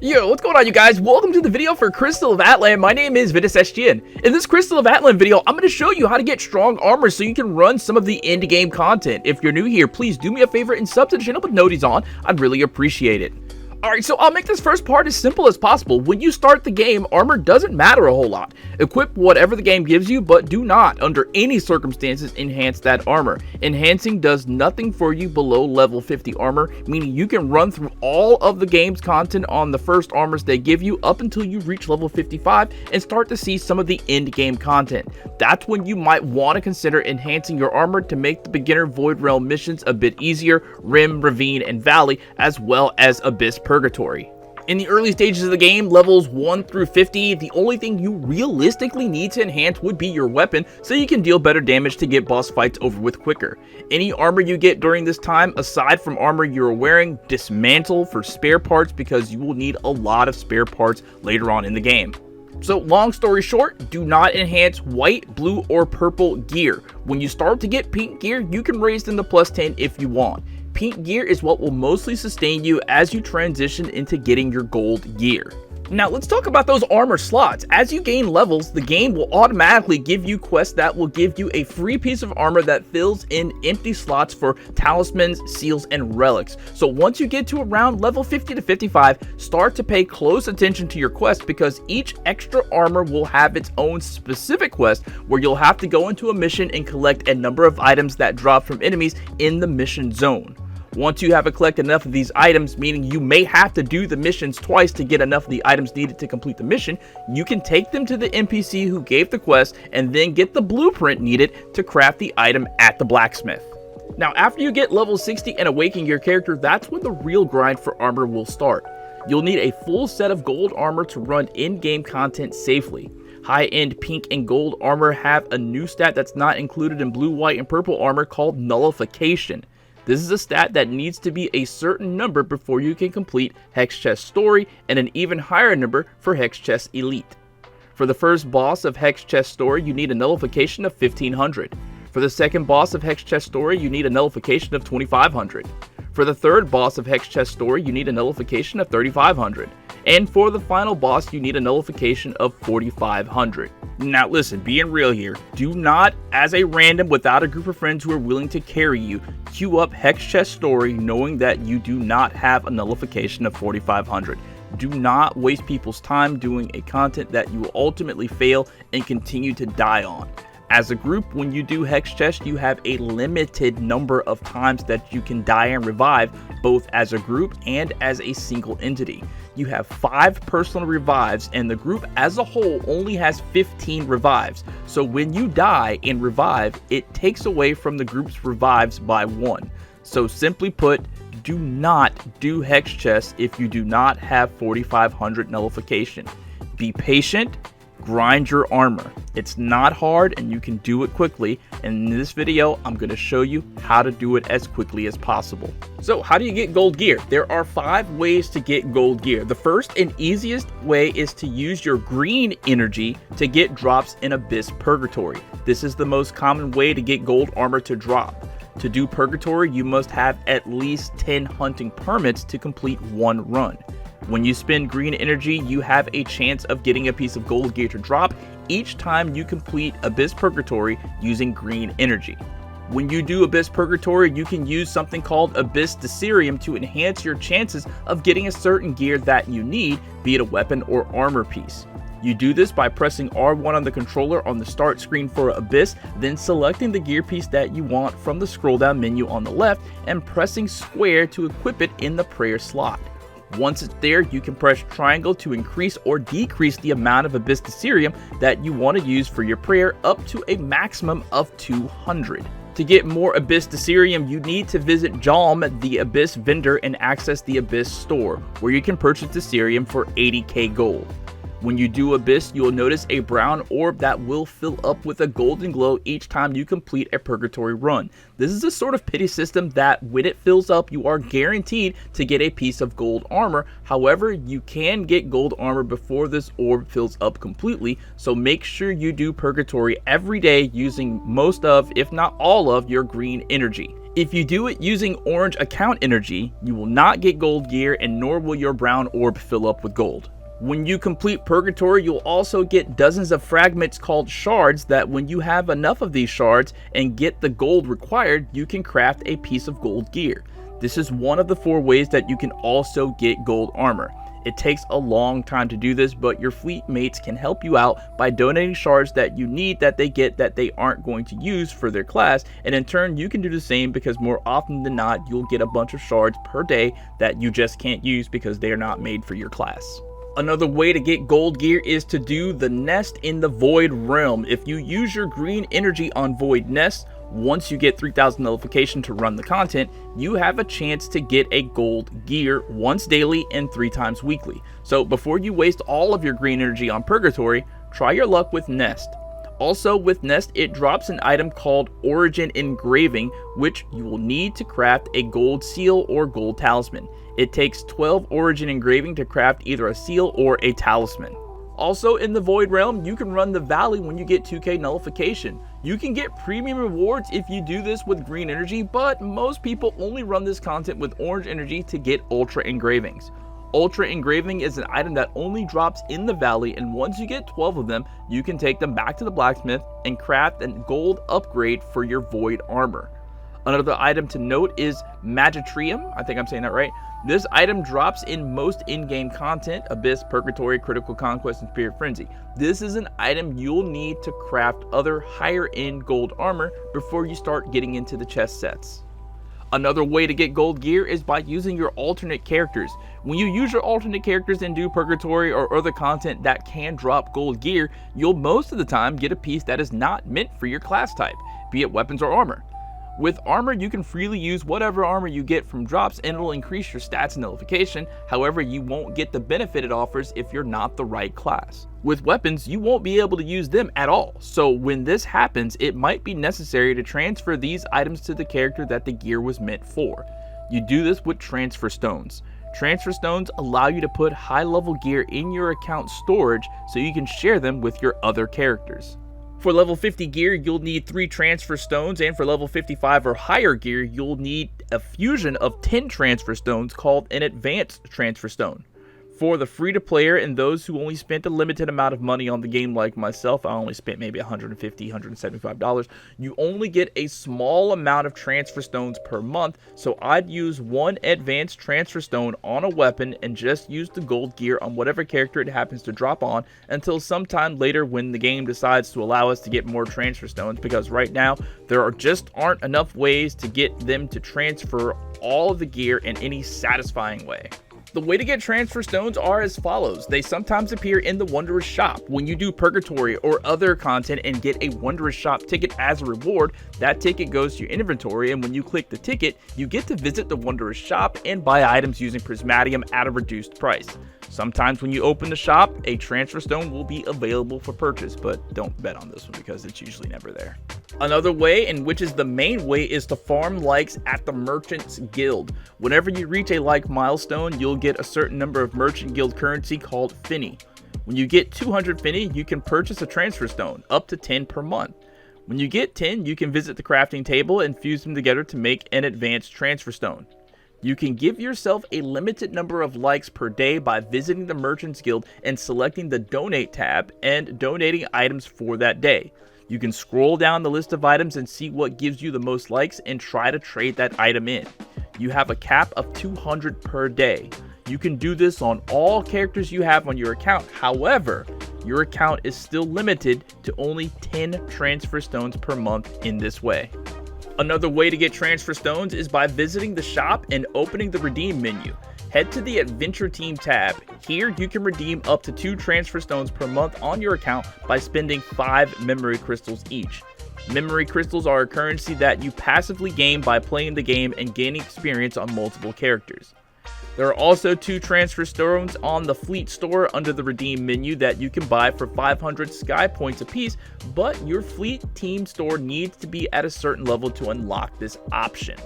Yo, what's going on, you guys? Welcome to the video for Crystalofatlan. My name is VitusSGN. In this Crystalofatlan video, I'm going to show you how to get strong armor so you can run some of the endgame content. If you're new here, please do me a favor and sub to the channel with noties on. I'd really appreciate it. Alright, so I'll make this first part as simple as possible. When you start the game, armor doesn't matter a whole lot. Equip whatever the game gives you, but do not, under any circumstances, enhance that armor. Enhancing does nothing for you below level 50 armor, meaning you can run through all of the game's content on the first armors they give you up until you reach level 55 and start to see some of the end game content. That's when you might want to consider enhancing your armor to make the beginner Void Realm missions a bit easier, Rim, Ravine, and Valley, as well as Abyss Purgatory. In the early stages of the game, levels 1 through 50, the only thing you realistically need to enhance would be your weapon, so you can deal better damage to get boss fights over with quicker. Any armor you get during this time, aside from armor you're wearing, dismantle for spare parts because you will need a lot of spare parts later on in the game. So long story short, do not enhance white, blue, or purple gear. When you start to get pink gear, you can raise them to plus 10 if you want. Pink gear is what will mostly sustain you as you transition into getting your gold gear. Now let's talk about those armor slots. As you gain levels, the game will automatically give you quests that will give you a free piece of armor that fills in empty slots for talismans, seals, and relics. So once you get to around level 50 to 55, start to pay close attention to your quest because each extra armor will have its own specific quest where you'll have to go into a mission and collect a number of items that drop from enemies in the mission zone. Once you have collected enough of these items, meaning you may have to do the missions twice to get enough of the items needed to complete the mission, you can take them to the NPC who gave the quest and then get the blueprint needed to craft the item at the blacksmith. Now after you get level 60 and awaken your character, that's when the real grind for armor will start. You'll need a full set of gold armor to run in-game content safely. High-end pink and gold armor have a new stat that's not included in blue, white, and purple armor called nullification. This is a stat that needs to be a certain number before you can complete Hex Chest Story, and an even higher number for Hex Chest Elite. For the first boss of Hex Chest Story, you need a nullification of 1500. For the second boss of Hex Chest Story, you need a nullification of 2500. For the third boss of Hex Chest Story, you need a nullification of 3500. And for the final boss, you need a nullification of 4500. Now listen, being real here, do not, as a random without a group of friends who are willing to carry you, queue up Hex Chest Story knowing that you do not have a nullification of 4500. Do not waste people's time doing a content that you will ultimately fail and continue to die on. As a group, when you do Hex Chest, you have a limited number of times that you can die and revive, both as a group and as a single entity. You have 5 personal revives, and the group as a whole only has 15 revives. So when you die and revive, it takes away from the group's revives by 1. So simply put, do not do Hex Chest if you do not have 4500 nullification. Be patient. Grind your armor. It's not hard and you can do it quickly, and in this video I'm going to show you how to do it as quickly as possible. So how do you get gold gear? There are 5 ways to get gold gear. The first and easiest way is to use your green energy to get drops in Abyss Purgatory. This is the most common way to get gold armor to drop. To do Purgatory, you must have at least 10 hunting permits to complete one run. When you spend green energy, you have a chance of getting a piece of gold gear to drop each time you complete Abyss Purgatory using green energy. When you do Abyss Purgatory, you can use something called Abyss Delirium to enhance your chances of getting a certain gear that you need, be it a weapon or armor piece. You do this by pressing R1 on the controller on the start screen for Abyss, then selecting the gear piece that you want from the scroll down menu on the left and pressing square to equip it in the prayer slot. Once it's there, you can press triangle to increase or decrease the amount of Abyss Delirium that you want to use for your prayer up to a maximum of 200. To get more Abyss Delirium, you need to visit Jalm, the Abyss vendor, and access the Abyss store, where you can purchase Delirium for 80k gold. When you do Abyss, you will notice a brown orb that will fill up with a golden glow each time you complete a Purgatory run. This is a sort of pity system that when it fills up, you are guaranteed to get a piece of gold armor. However, you can get gold armor before this orb fills up completely, so make sure you do Purgatory every day using most of, if not all of, your green energy. If you do it using orange account energy, you will not get gold gear and nor will your brown orb fill up with gold. When you complete Purgatory, you'll also get dozens of fragments called shards that when you have enough of these shards and get the gold required, you can craft a piece of gold gear. This is one of the 4 ways that you can also get gold armor. It takes a long time to do this, but your fleet mates can help you out by donating shards that you need that they get that they aren't going to use for their class, and in turn you can do the same because more often than not you'll get a bunch of shards per day that you just can't use because they are not made for your class. Another way to get gold gear is to do the nest in the Void Realm. If you use your green energy on Void Nest, once you get 3000 nullification to run the content, you have a chance to get a gold gear once daily and 3 times weekly. So before you waste all of your green energy on Purgatory, try your luck with Nest. Also with Nest, it drops an item called Origin Engraving, which you will need to craft a gold seal or gold talisman. It takes 12 Origin Engraving to craft either a seal or a talisman. Also in the Void Realm, you can run the Valley when you get 2k nullification. You can get premium rewards if you do this with green energy, but most people only run this content with orange energy to get Ultra Engravings. Ultra Engraving is an item that only drops in the Valley, and once you get 12 of them, you can take them back to the blacksmith and craft a gold upgrade for your Void armor. Another item to note is Magitrium, I think I'm saying that right. This item drops in most in-game content, Abyss, Purgatory, Critical Conquest, and Spirit Frenzy. This is an item you'll need to craft other higher-end gold armor before you start getting into the chest sets. Another way to get gold gear is by using your alternate characters. When you use your alternate characters and do Purgatory or other content that can drop gold gear, you'll most of the time get a piece that is not meant for your class type, be it weapons or armor. With armor, you can freely use whatever armor you get from drops and it'll increase your stats and nullification. However, you won't get the benefit it offers if you're not the right class. With weapons, you won't be able to use them at all. So when this happens, it might be necessary to transfer these items to the character that the gear was meant for. You do this with transfer stones. Transfer stones allow you to put high level gear in your account storage so you can share them with your other characters. For level 50 gear, you'll need 3 transfer stones, and for level 55 or higher gear, you'll need a fusion of 10 transfer stones called an advanced transfer stone. For the free-to-player and those who only spent a limited amount of money on the game like myself, I only spent maybe $150, $175, you only get a small amount of transfer stones per month, so I'd use 1 advanced transfer stone on a weapon and just use the gold gear on whatever character it happens to drop on until sometime later when the game decides to allow us to get more transfer stones, because right now there just aren't enough ways to get them to transfer all of the gear in any satisfying way. The way to get transfer stones are as follows. They sometimes appear in the Wondrous Shop. When you do Purgatory or other content and get a Wondrous Shop ticket as a reward, that ticket goes to your inventory, and when you click the ticket, you get to visit the Wondrous Shop and buy items using Prismatium at a reduced price. Sometimes when you open the shop, a transfer stone will be available for purchase, but don't bet on this one because it's usually never there. Another way, and which is the main way, is to farm likes at the Merchants Guild. Whenever you reach a like milestone, you'll get a certain number of Merchant Guild currency called Finny. When you get 200 Finny, you can purchase a transfer stone, up to 10 per month. When you get 10, you can visit the crafting table and fuse them together to make an advanced transfer stone. You can give yourself a limited number of likes per day by visiting the Merchants Guild and selecting the Donate tab and donating items for that day. You can scroll down the list of items and see what gives you the most likes and try to trade that item in. You have a cap of 200 per day. You can do this on all characters you have on your account. However, your account is still limited to only 10 transfer stones per month in this way. Another way to get transfer stones is by visiting the shop and opening the redeem menu. Head to the Adventure Team tab. Here you can redeem up to 2 transfer stones per month on your account by spending 5 memory crystals each. Memory crystals are a currency that you passively gain by playing the game and gaining experience on multiple characters. There are also 2 transfer stones on the Fleet store under the redeem menu that you can buy for 500 sky points apiece, but your Fleet team store needs to be at a certain level to unlock this option.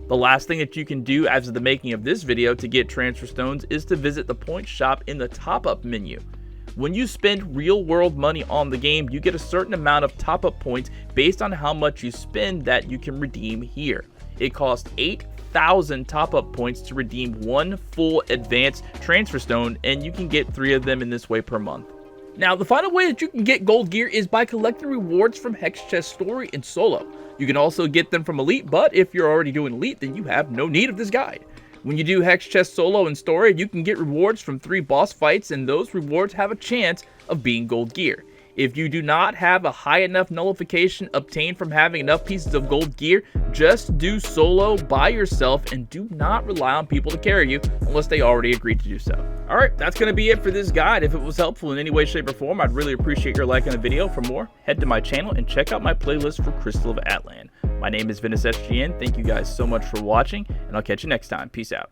The last thing that you can do as of the making of this video to get transfer stones is to visit the point shop in the top-up menu. When you spend real world money on the game, you get a certain amount of top-up points based on how much you spend that you can redeem here. It costs 8,000 top-up points to redeem one full advanced transfer stone, and you can get 3 of them in this way per month. Now, the final way that you can get gold gear is by collecting rewards from Hex Chest Story and Solo. You can also get them from Elite, but if you're already doing Elite, then you have no need of this guide. When you do Hex Chest Solo and Story, you can get rewards from 3 boss fights, and those rewards have a chance of being gold gear. If you do not have a high enough nullification obtained from having enough pieces of gold gear, just do Solo by yourself and do not rely on people to carry you unless they already agreed to do so. Alright, that's going to be it for this guide. If it was helpful in any way, shape, or form, I'd really appreciate your liking the video. For more, head to my channel and check out my playlist for Crystal of Atlan. My name is SGN. Thank you guys so much for watching, and I'll catch you next time. Peace out.